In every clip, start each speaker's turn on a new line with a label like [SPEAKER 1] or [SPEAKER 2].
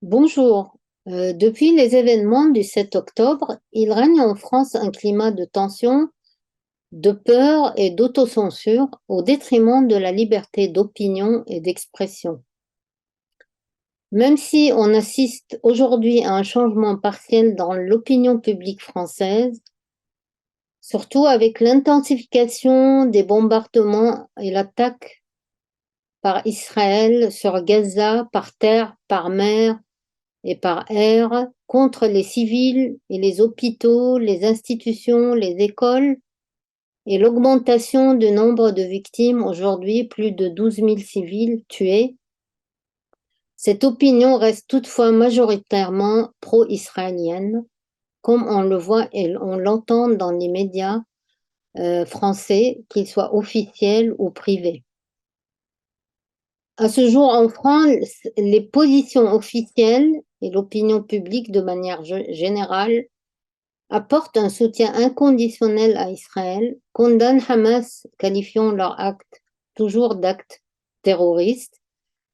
[SPEAKER 1] Bonjour. Depuis les événements du 7 octobre, il règne en France un climat de tension, de peur et d'autocensure au détriment de la liberté d'opinion et d'expression. Même si on assiste aujourd'hui à un changement partiel dans l'opinion publique française, surtout avec l'intensification des bombardements et l'attaque par Israël sur Gaza par terre, par mer et par air contre les civils et les hôpitaux, les institutions, les écoles et l'augmentation du nombre de victimes, aujourd'hui plus de 12 000 civils tués. Cette opinion reste toutefois majoritairement pro-israélienne, comme on le voit et on l'entend dans les médias français, qu'ils soient officiels ou privés. À ce jour, en France, les positions officielles et l'opinion publique de manière générale apportent un soutien inconditionnel à Israël, condamnent Hamas, qualifiant leur acte toujours d'actes terroristes.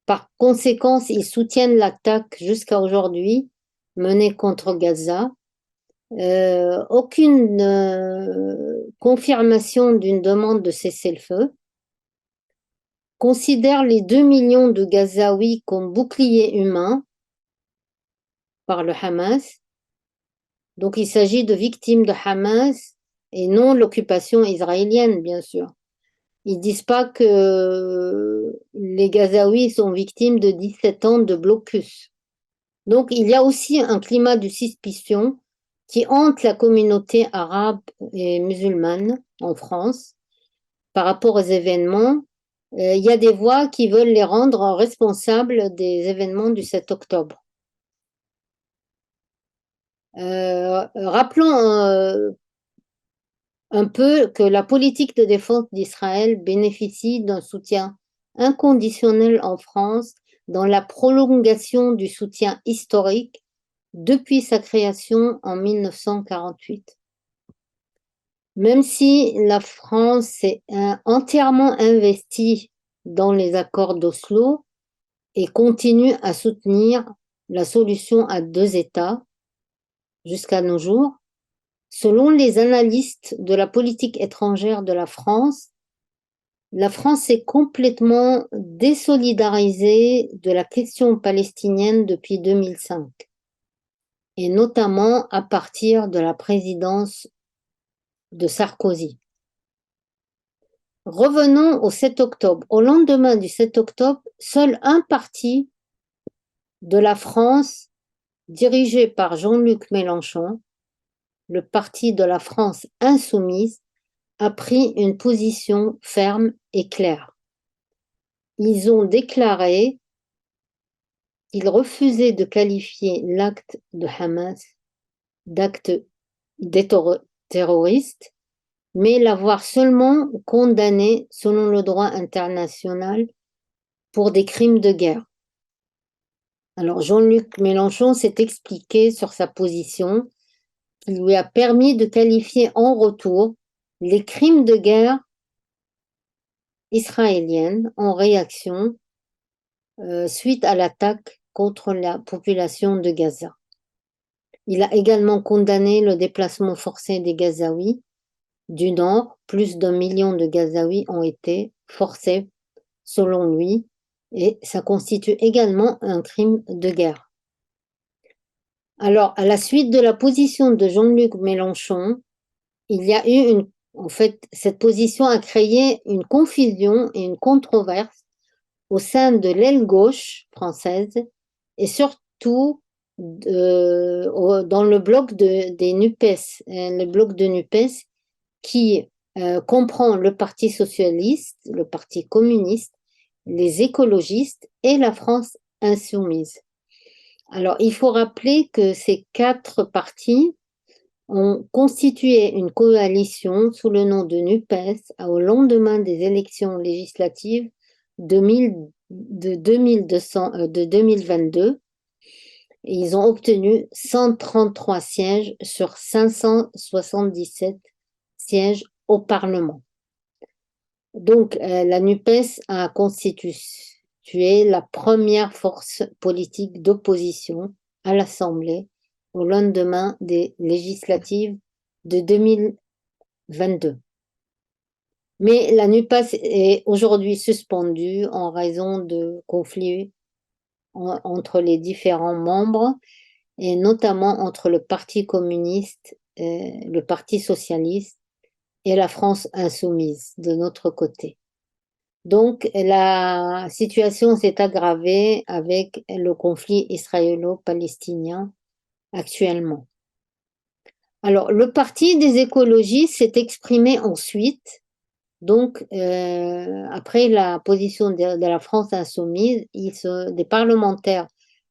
[SPEAKER 1] Par conséquent, ils soutiennent l'attaque jusqu'à aujourd'hui menée contre Gaza. Aucune confirmation d'une demande de cessez-le-feu. Considère les 2 millions de Gazaouis comme boucliers humains par le Hamas. Donc il s'agit de victimes de Hamas et non l'occupation israélienne, bien sûr. Ils disent pas que les Gazaouis sont victimes de 17 ans de blocus. Donc il y a aussi un climat de suspicion qui hante la communauté arabe et musulmane en France par rapport aux événements. Il y a des voix qui veulent les rendre responsables des événements du 7 octobre. Rappelons un peu que la politique de défense d'Israël bénéficie d'un soutien inconditionnel en France dans la prolongation du soutien historique depuis sa création en 1948. Même si la France s'est entièrement investie dans les accords d'Oslo et continue à soutenir la solution à deux États jusqu'à nos jours, selon les analystes de la politique étrangère de la France s'est complètement désolidarisée de la question palestinienne depuis 2005, et notamment à partir de la présidence de Sarkozy. Revenons au 7 octobre. Au lendemain du 7 octobre, seul un parti de la France, dirigé par Jean-Luc Mélenchon, le parti de la France insoumise, a pris une position ferme et claire. Ils ont déclaré qu'ils refusaient de qualifier l'acte de Hamas d'acte terroriste, mais l'avoir seulement condamné selon le droit international pour des crimes de guerre. Alors Jean-Luc Mélenchon s'est expliqué sur sa position qui lui a permis de qualifier en retour les crimes de guerre israélienne en réaction suite à l'attaque contre la population de Gaza. Il a également condamné le déplacement forcé des Gazaouis du Nord. Plus d'1 million de Gazaouis ont été forcés, selon lui, et ça constitue également un crime de guerre. Alors, à la suite de la position de Jean-Luc Mélenchon, il y a eu en fait, cette position a créé une confusion et une controverse au sein de l'aile gauche française et surtout dans le bloc des NUPES, le bloc de NUPES qui comprend le Parti socialiste, le Parti communiste, les écologistes et la France insoumise. Alors, il faut rappeler que ces quatre partis ont constitué une coalition sous le nom de NUPES au lendemain des élections législatives de 2022. Et ils ont obtenu 133 sièges sur 577 sièges au Parlement. Donc, la NUPES a constitué constitué la première force politique d'opposition à l'Assemblée au lendemain des législatives de 2022. Mais la NUPES est aujourd'hui suspendue en raison de conflits entre les différents membres et notamment entre le Parti communiste, le Parti socialiste et la France insoumise de notre côté. Donc la situation s'est aggravée avec le conflit israélo-palestinien actuellement. Alors le Parti des écologistes s'est exprimé ensuite. Donc, après la position de la France insoumise, des parlementaires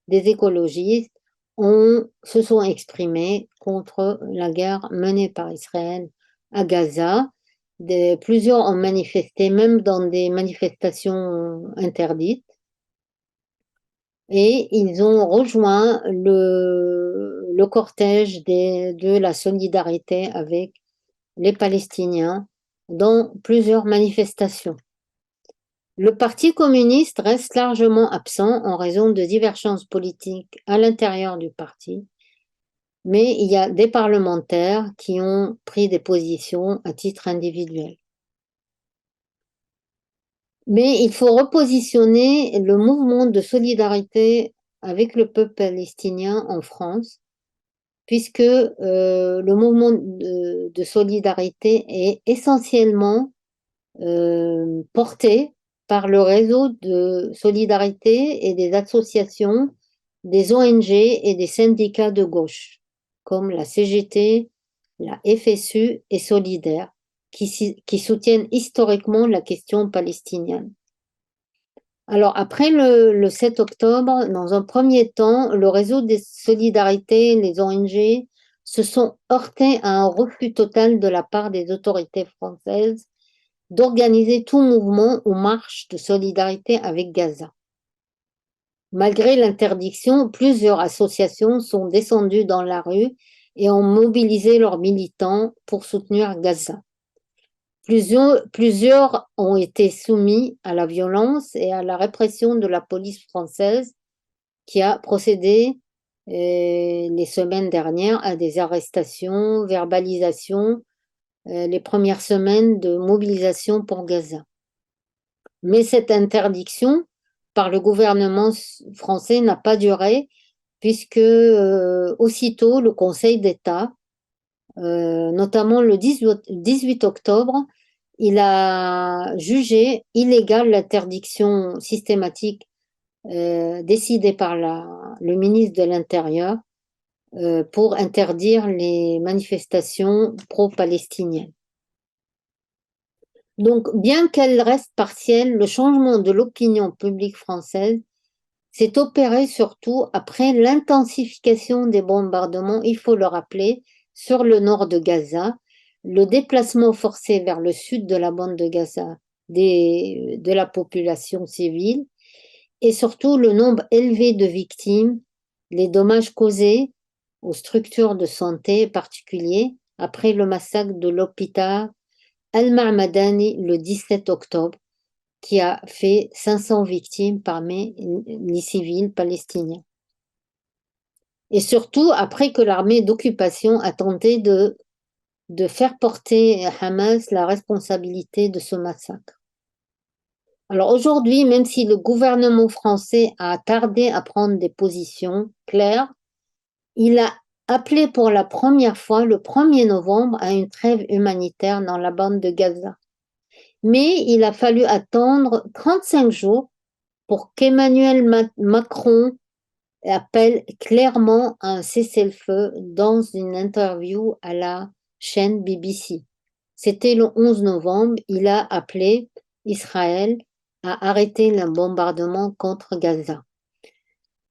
[SPEAKER 1] des écologistes se sont exprimés contre la guerre menée par Israël à Gaza. Plusieurs ont manifesté, même dans des manifestations interdites, et ils ont rejoint le cortège de la solidarité avec les Palestiniens dans plusieurs manifestations. Le Parti communiste reste largement absent en raison de divergences politiques à l'intérieur du parti, mais il y a des parlementaires qui ont pris des positions à titre individuel. Mais il faut repositionner le mouvement de solidarité avec le peuple palestinien en France, puisque le mouvement de solidarité est essentiellement porté par le réseau de solidarité et des associations, des ONG et des syndicats de gauche, comme la CGT, la FSU et Solidaire, qui soutiennent historiquement la question palestinienne. Alors, après le 7 octobre, dans un premier temps, le réseau des solidarités, les ONG, se sont heurtés à un refus total de la part des autorités françaises d'organiser tout mouvement ou marche de solidarité avec Gaza. Malgré l'interdiction, plusieurs associations sont descendues dans la rue et ont mobilisé leurs militants pour soutenir Gaza. Plusieurs ont été soumis à la violence et à la répression de la police française qui a procédé les semaines dernières à des arrestations, verbalisations, les premières semaines de mobilisation pour Gaza. Mais cette interdiction par le gouvernement français n'a pas duré puisque aussitôt le Conseil d'État, notamment le 18 octobre, il a jugé illégale l'interdiction systématique décidée par le ministre de l'Intérieur pour interdire les manifestations pro-palestiniennes. Donc, bien qu'elle reste partielle, le changement de l'opinion publique française s'est opéré surtout après l'intensification des bombardements, il faut le rappeler, sur le nord de Gaza, le déplacement forcé vers le sud de la bande de Gaza de la population civile et surtout le nombre élevé de victimes, les dommages causés aux structures de santé particuliers après le massacre de l'hôpital Al-Ma'madani le 17 octobre, qui a fait 500 victimes parmi les civils palestiniens. Et surtout après que l'armée d'occupation a tenté de faire porter à Hamas la responsabilité de ce massacre. Alors aujourd'hui, même si le gouvernement français a tardé à prendre des positions claires, il a appelé pour la première fois le 1er novembre à une trêve humanitaire dans la bande de Gaza. Mais il a fallu attendre 35 jours pour qu'Emmanuel Macron appelle clairement à un cessez-le-feu dans une interview à la chaîne BBC. C'était le 11 novembre, il a appelé Israël à arrêter le bombardement contre Gaza.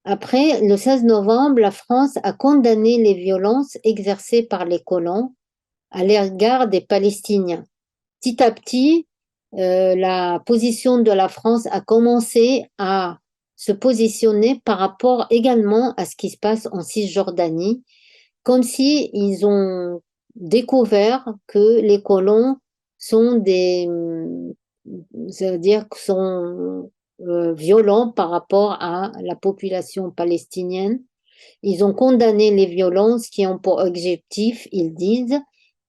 [SPEAKER 1] Après, le 16 novembre, la France a condamné les violences exercées par les colons à l'égard des Palestiniens. Petit à petit, la position de la France a commencé à se positionner par rapport également à ce qui se passe en Cisjordanie, comme si ils ont découvert que les colons sont ça veut dire que sont violents par rapport à la population palestinienne. Ils ont condamné les violences qui ont pour objectif, ils disent,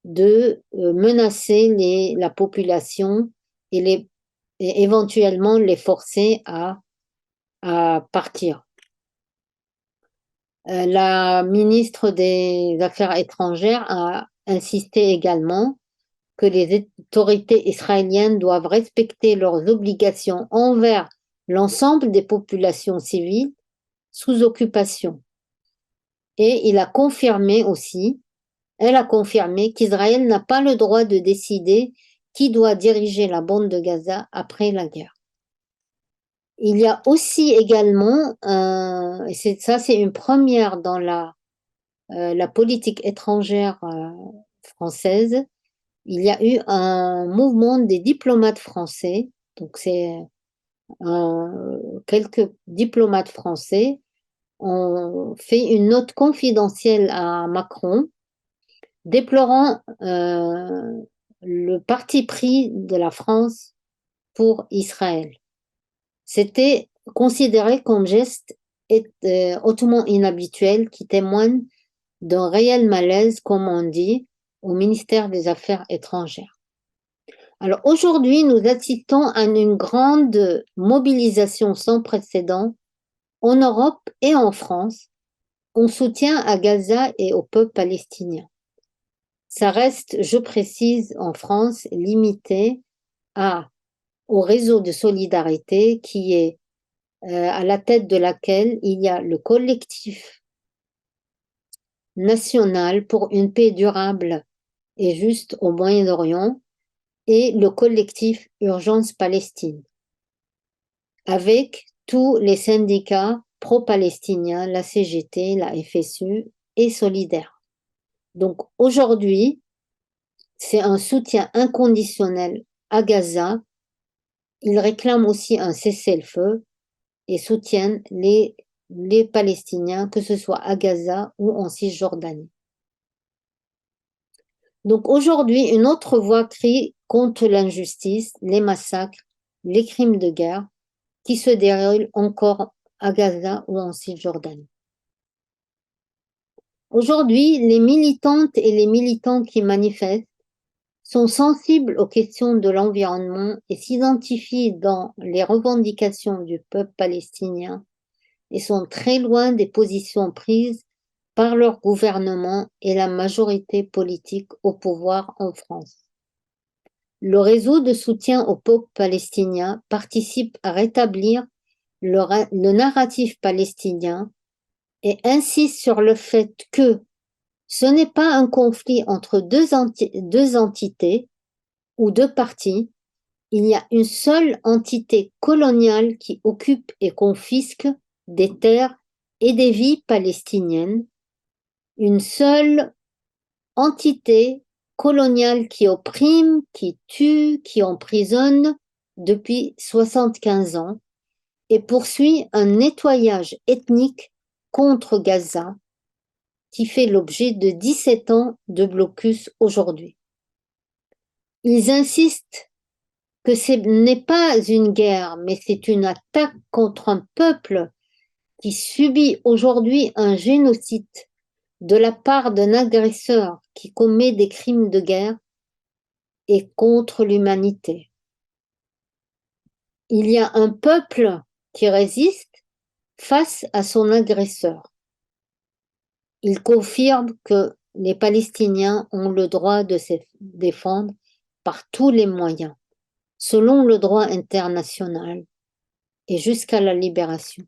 [SPEAKER 1] de menacer la population et éventuellement les forcer à partir. La ministre des Affaires étrangères a insisté également que les autorités israéliennes doivent respecter leurs obligations envers l'ensemble des populations civiles sous occupation. Et elle a confirmé qu'Israël n'a pas le droit de décider qui doit diriger la bande de Gaza après la guerre. Il y a aussi également, c'est une première dans la politique étrangère française, il y a eu un mouvement des diplomates français, donc quelques diplomates français ont fait une note confidentielle à Macron déplorant le parti pris de la France pour Israël. C'était considéré comme geste hautement inhabituel qui témoigne d'un réel malaise, comme on dit, au ministère des Affaires étrangères. Alors aujourd'hui, nous assistons à une grande mobilisation sans précédent en Europe et en France en soutien à Gaza et au peuple palestinien. Ça reste, je précise, en France, limité au réseau de solidarité qui est à la tête de laquelle il y a le collectif national pour une paix durable et juste au Moyen-Orient et le collectif Urgence Palestine, avec tous les syndicats pro-palestiniens, la CGT, la FSU et Solidaire. Donc aujourd'hui, c'est un soutien inconditionnel à Gaza. Ils réclament aussi un cessez-le-feu et soutiennent les Palestiniens, que ce soit à Gaza ou en Cisjordanie. Donc aujourd'hui, une autre voix crie contre l'injustice, les massacres, les crimes de guerre qui se déroulent encore à Gaza ou en Cisjordanie. Aujourd'hui, les militantes et les militants qui manifestent sont sensibles aux questions de l'environnement et s'identifient dans les revendications du peuple palestinien et sont très loin des positions prises par leur gouvernement et la majorité politique au pouvoir en France. Le réseau de soutien au peuple palestinien participe à rétablir le narratif palestinien et insiste sur le fait que ce n'est pas un conflit entre deux entités ou deux parties, il y a une seule entité coloniale qui occupe et confisque des terres et des vies palestiniennes, une seule entité coloniale qui opprime, qui tue, qui emprisonne depuis 75 ans et poursuit un nettoyage ethnique contre Gaza qui fait l'objet de 17 ans de blocus aujourd'hui. Ils insistent que ce n'est pas une guerre, mais c'est une attaque contre un peuple qui subit aujourd'hui un génocide de la part d'un agresseur qui commet des crimes de guerre et contre l'humanité. Il y a un peuple qui résiste face à son agresseur. Il confirme que les Palestiniens ont le droit de se défendre par tous les moyens, selon le droit international et jusqu'à la libération.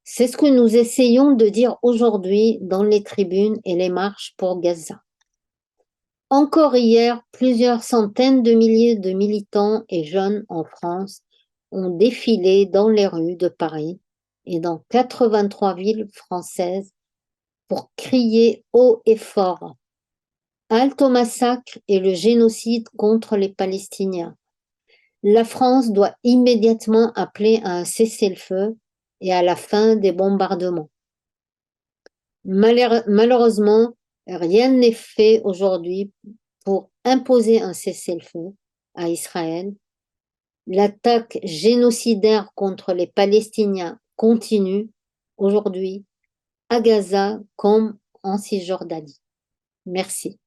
[SPEAKER 1] C'est ce que nous essayons de dire aujourd'hui dans les tribunes et les marches pour Gaza. Encore hier, plusieurs centaines de milliers de militants et jeunes en France ont défilé dans les rues de Paris et dans 83 villes françaises pour crier haut et fort: halte au massacre et le génocide contre les Palestiniens. La France doit immédiatement appeler à un cessez-le-feu et à la fin des bombardements. Malheureusement, rien n'est fait aujourd'hui pour imposer un cessez-le-feu à Israël. L'attaque génocidaire contre les Palestiniens continue aujourd'hui à Gaza comme en Cisjordanie. Merci.